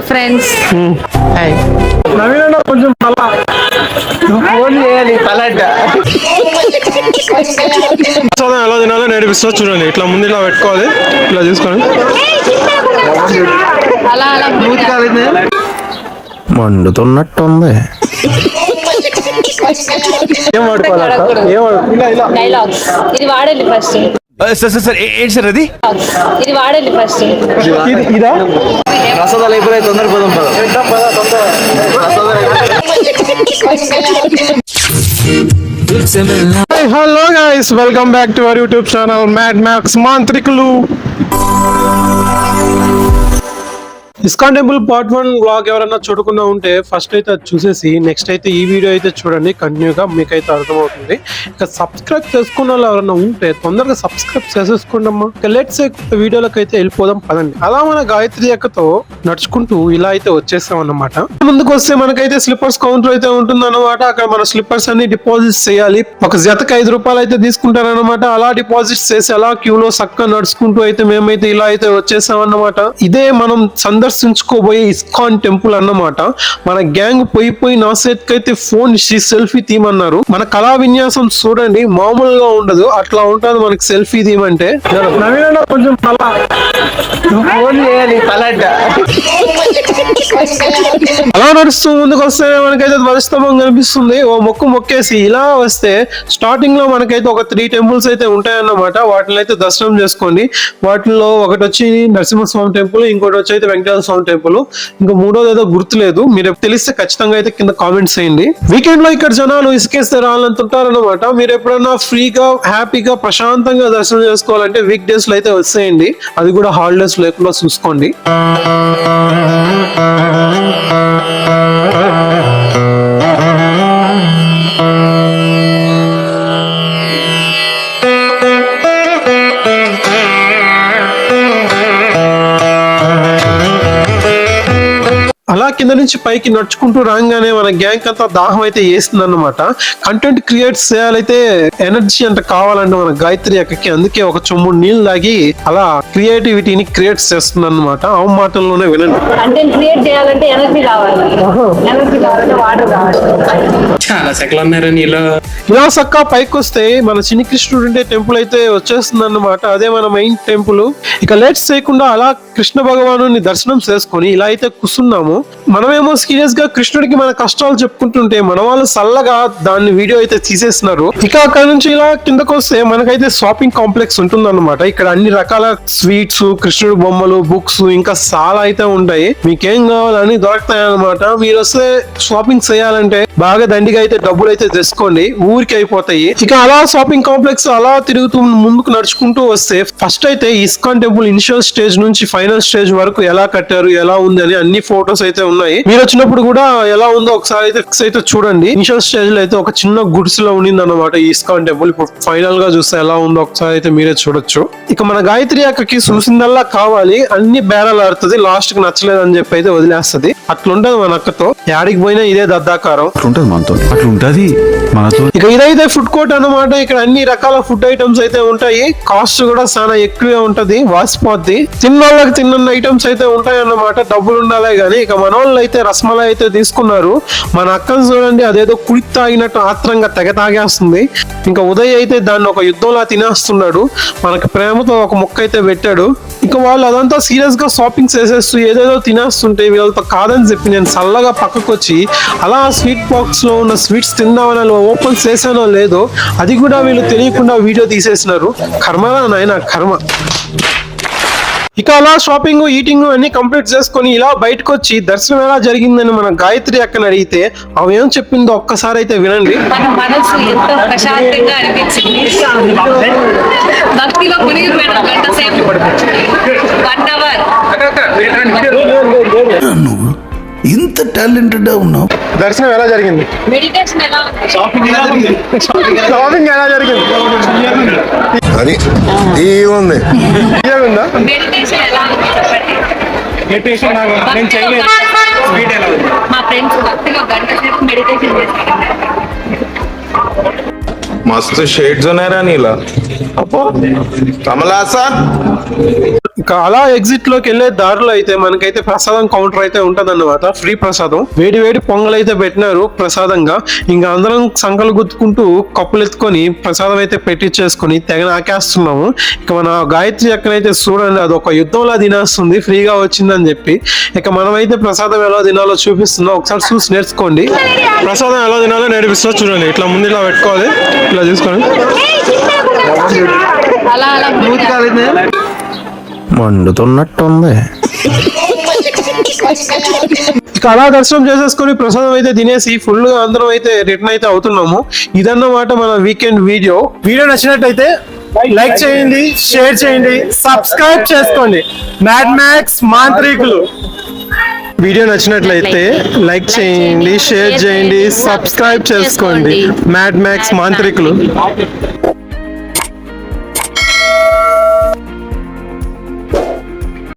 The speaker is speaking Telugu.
ఫ్రెండ్స్. నవీన కొంచెం ఫోన్ చేయాలి పలాట ఎలా తినాలో నేర్పిస్తా చూడండి. ఇట్లా ముందు ఇలా పెట్టుకోవాలి, ఇట్లా తీసుకొని అలా అలా మండుతున్నట్టుంది. ఏం వాడుకోవాలి? డైలాగ్స్ ఇది వాడండి ఫస్ట్. సార్ ఏంటి సార్ అది? ఇది వాడండి ఫస్ట్. ఇదా రసదాలు అయిపోయి తొందర పోదాం. Hello guys, welcome back to our YouTube channel mad max మాంత్రికులు. ఇస్కాన్ టెంపుల్ పార్ట్ 1 బ్లాగ్ ఎవరైనా చూడకుండా ఉంటే ఫస్ట్ అయితే అది చూసేసి నెక్స్ట్ అయితే ఈ వీడియో అయితే చూడండి. కంటిన్యూగా మీకైతే అర్థమవుతుంది. ఇక సబ్స్క్రైబ్ చేసుకున్న వాళ్ళు ఎవరైనా ఉంటే తొందరగా సబ్స్క్రైబ్ చేసేసుకోండి అమ్మా. ఇక లెట్స్ వీడియోలోకి అయితే వెళ్ళిపోదాం పదండి. అలా మన గాయత్రి అక్కతో నడుచుకుంటూ ఇలా అయితే వచ్చేసాం అన్నమాట. ముందుకు వస్తే మనకైతే స్లిప్పర్స్ కౌంటర్ అయితే ఉంటుంది అన్నమాట. అక్కడ మన స్లిప్పర్స్ అన్ని డిపాజిట్ చేయాలి. ఒక జతకి 5 రూపాయలు అయితే తీసుకుంటారన్నమాట. అలా డిపాజిట్ చేసి అలా క్యూలో చక్కగా నడుచుకుంటూ అయితే మేమైతే ఇలా అయితే వచ్చేసాం అన్నమాట. ఇదే మనం సందర్శించుకోబోయే ఇస్కాన్ టెంపుల్ అన్నమాట. మన గ్యాంగ్ పోయి నా సెట్ అయితే ఫోన్ ఇచ్చి సెల్ఫీ తీయమన్నారు. మన కళా విన్యాసం చూడండి, మామూలుగా ఉండదు, అట్లా ఉంటది మనకి సెల్ఫీ తీయమంటే. కొంచెం ఫోన్ చేయాలి పలాట అలా నడుస్తూ ముందుకు వస్తే మనకైతే ధ్వజస్తంభం కనిపిస్తుంది. ఓ మొక్కేసి ఇలా వస్తే స్టార్టింగ్ లో మనకైతే ఒక 3 టెంపుల్స్ అయితే ఉంటాయన్నమాట. వాటిని అయితే దర్శనం చేసుకోండి. వాటిలో ఒకటి వచ్చి నరసింహస్వామి టెంపుల్, ఇంకోటి వచ్చి అయితే వెంకటేశ్వర స్వామి టెంపుల్, ఇంకా మూడోది ఏదో గుర్తులేదు. మీరు తెలిస్తే ఖచ్చితంగా అయితే కింద కామెంట్స్ చేయండి. వీకెండ్ లో ఇక్కడ జనాలు ఇసుకేస్తే రాళ్ళంత ఉంటారన్నమాట. మీరు ఎప్పుడన్నా ఫ్రీగా హ్యాపీగా ప్రశాంతంగా దర్శనం చేసుకోవాలంటే వీక్ డేస్ లో అయితే వచ్చేయండి. అది కూడా హాలిడేస్ లేకుండా చూసుకోండి. అలా కింద నుంచి పైకి నడుచుకుంటూ రాగానే మన గ్యాంగ్ అంతా దాహం అయితే వేస్తుంది అన్నమాట. కంటెంట్ క్రియేట్ చేయాలైతే ఎనర్జీ అంటే కావాలంటే మన గాయత్రి అక్కకి. అందుకే ఒక చొమ్ము నీళ్ళు తాగి అలా క్రియేటివిటీని క్రియేట్ చేస్తుంది అన్నమాట. ఆ మాటల్లోనే వినండి. కంటెంట్ క్రియేట్ చేయాలంటే ఎనర్జీ కావాలి. ఎనర్జీ కావాలంటే వాటర్ కావాలి. చాలా సెకలు ఉన్నారని ఇలా చక్కా పైకి వస్తే మన చిన్ని కృష్ణుడు ఉండే టెంపుల్ అయితే వచ్చేస్తుంది అన్నమాట. అదే మన మెయిన్ టెంపుల్. ఇక లేట్స్ చేయకుండా అలా కృష్ణ భగవాను దర్శనం చేసుకొని ఇలా అయితే కూర్చున్నాము. మనమేమో సీరియస్ గా కృష్ణుడికి మన కష్టాలు చెప్పుకుంటుంటే మన వాళ్ళు చల్లగా దాన్ని వీడియో అయితే తీసేస్తున్నారు. ఇక అక్కడ నుంచి ఇలా కిందకు వస్తే మనకైతే షాపింగ్ కాంప్లెక్స్ ఉంటుంది అన్నమాట. ఇక్కడ అన్ని రకాల స్వీట్స్, కృష్ణుడి బొమ్మలు, బుక్స్ ఇంకా చాలా అయితే ఉంటాయి. మీకేం కావాలని దొరుకుతాయి అన్నమాట. మీరు వస్తే షాపింగ్ చేయాలంటే బాగా దండిగా అయితే డబ్బులు అయితే తెచ్చుకోండి, ఊరికి అయిపోతాయి. ఇక అలా షాపింగ్ కాంప్లెక్స్ అలా తిరుగుతూ ముందుకు నడుచుకుంటూ వస్తే ఫస్ట్ అయితే ఇస్కాన్ టెంపుల్ ఇనిషియల్ స్టేజ్ నుంచి ఫైనల్ స్టేజ్ వరకు ఎలా కట్టారు, ఎలా ఉంది అని అన్ని ఫోటోస్ అయితే ఉన్నాయి. మీరు వచ్చినప్పుడు కూడా ఎలా ఉందో ఒకసారి అయితే చూడండి. ఇనిషియల్ స్టేజ్ లో అయితే ఒక చిన్న గుడ్స్ లో ఉండింది అన్నమాట ఈ ఇస్కాన్ టెంపుల్. ఇప్పుడు ఫైనల్ గా చూస్తే ఎలా ఉందో ఒకసారి అయితే మీరే చూడొచ్చు. ఇక మన గాయత్రి అక్కకి చూసిందల్లా కావాలి, అన్ని బేరాలు ఆడుతుంది, లాస్ట్ కి నచ్చలేదు అని చెప్పి అయితే వదిలేస్తుంది. అట్లుంటది మన అక్కతో. యాడికి పోయినా ఇదే దద్దాకారం. ఇక ఇదైతే ఫుడ్ కోర్ట్ అన్నమాట. ఇక్కడ అన్ని రకాల ఫుడ్ ఐటమ్స్ అయితే ఉంటాయి. కాస్ట్ కూడా చాలా ఎక్కువే ఉంటది, వాసిపోద్ది. తిన్నోళ్ళకి తిన్న ఐటమ్స్ అయితే ఉంటాయి అన్నమాట. డబ్బులు ఉండాలే గానీ. ఇక మన వాళ్ళు అయితే రసమలై అయితే తీసుకున్నారు. మన అక్కను చూడండి, అదేదో కుడి తాగినట్టు ఆత్రంగా తెగ తాగేస్తుంది. ఇంకా ఉదయ్ అయితే దాన్ని ఒక యుద్ధంలా తినేస్తున్నాడు. మనకి ప్రేమతో ఒక ముక్క అయితే పెట్టాడు. ఇక వాళ్ళు అదంతా సీరియస్ గా షాపింగ్ చేసేస్తూ ఏదేదో తినేస్తుంటే వీళ్ళతో కాదని చెప్పి నేను చల్లగా పక్కకు వచ్చి అలా స్వీట్ బాక్స్ లో ఉన్న స్వీట్స్ తిందామని ఓపెన్ చేశానో లేదో అది కూడా వీళ్ళు తెలియకుండా వీడియో తీసేసినారు. కర్మరా నాయన కర్మ. ఇక అలా షాపింగ్, ఈటింగ్ అన్ని కంప్లీట్ చేసుకుని ఇలా బయటకు వచ్చి దర్శనం ఎలా జరిగిందని మన గాయత్రి అక్కని అడిగితే ఆమె ఏం చెప్పిందో ఒక్కసారి అయితే వినండి. మన మనసు ఎంతో ప్రశాంతంగా అనిపించింది. భక్తిలో మునిగిపోయిన గంట సేపు, 1 అవర్. నువ్వు ఇంత టాలెంటెడ్ ఉన్నావు. దర్శనం ఎలా జరిగింది? మెడిటేషన్ ఎలా ఉంది? షాపింగ్ ఎలా జరిగింది? అది ఏముంది? మెడిటేషన్ ఎలా ఉంది చెప్పండి. మా ఫ్రెండ్స్ భక్తిలో గంట సేపు మెడిటేషన్ చేస్తారు. मस्त शेड्स ఉన్నాయరా నీలా. అబ్బో కమలాసన్ ఇంకా అలా ఎగ్జిట్ లోకి వెళ్లే దారిలో అయితే మనకైతే ప్రసాదం కౌంటర్ అయితే ఉంటదన్నమాట, ఫ్రీ ప్రసాదం. వేడి వేడి పొంగల్ అయితే పెట్టినారు ప్రసాదంగా. ఇంకా అందరం సంకలు గుర్తుకుంటూ కప్పులు ఎత్తుకొని ప్రసాదం అయితే పెట్టించేసుకొని తెగ నాకేస్తున్నాము. ఇక మన గాయత్రి అక్కనైతే చూడండి, అది ఒక యుద్ధంలా తినేస్తుంది ఫ్రీగా వచ్చిందని చెప్పి. ఇక మనమైతే ప్రసాదం ఎలా తినాలో చూపిస్తున్నాం, ఒకసారి చూసి నేర్చుకోండి. ప్రసాదం ఎలా తినాలో నేర్పిస్తున్నా చూడండి. ఇట్లా ముందు ఇలా పెట్టుకోవాలి, ఇలా చూసుకోండి. అలా అలా మండుతున్నట్టుంది. ఇక అలా దర్శనం చేసేసుకొని ప్రసాదం అయితే తినేసి ఫుల్ గా అందరం అయితే రిటర్న్ అయితే అవుతున్నాము. ఇదన్నమాట మన వీకెండ్ వీడియో. వీడియో నచ్చినట్టయితే లైక్ చేయండి, షేర్ చేయండి, సబ్స్క్రైబ్ చేసుకోండి. మ్యాడ్ మ్యాక్స్ మాంత్రికులు. వీడియో నచ్చినట్లయితే లైక్ చేయండి, షేర్ చేయండి, సబ్స్క్రైబ్ చేసుకోండి. Mad max మాంత్రికులు.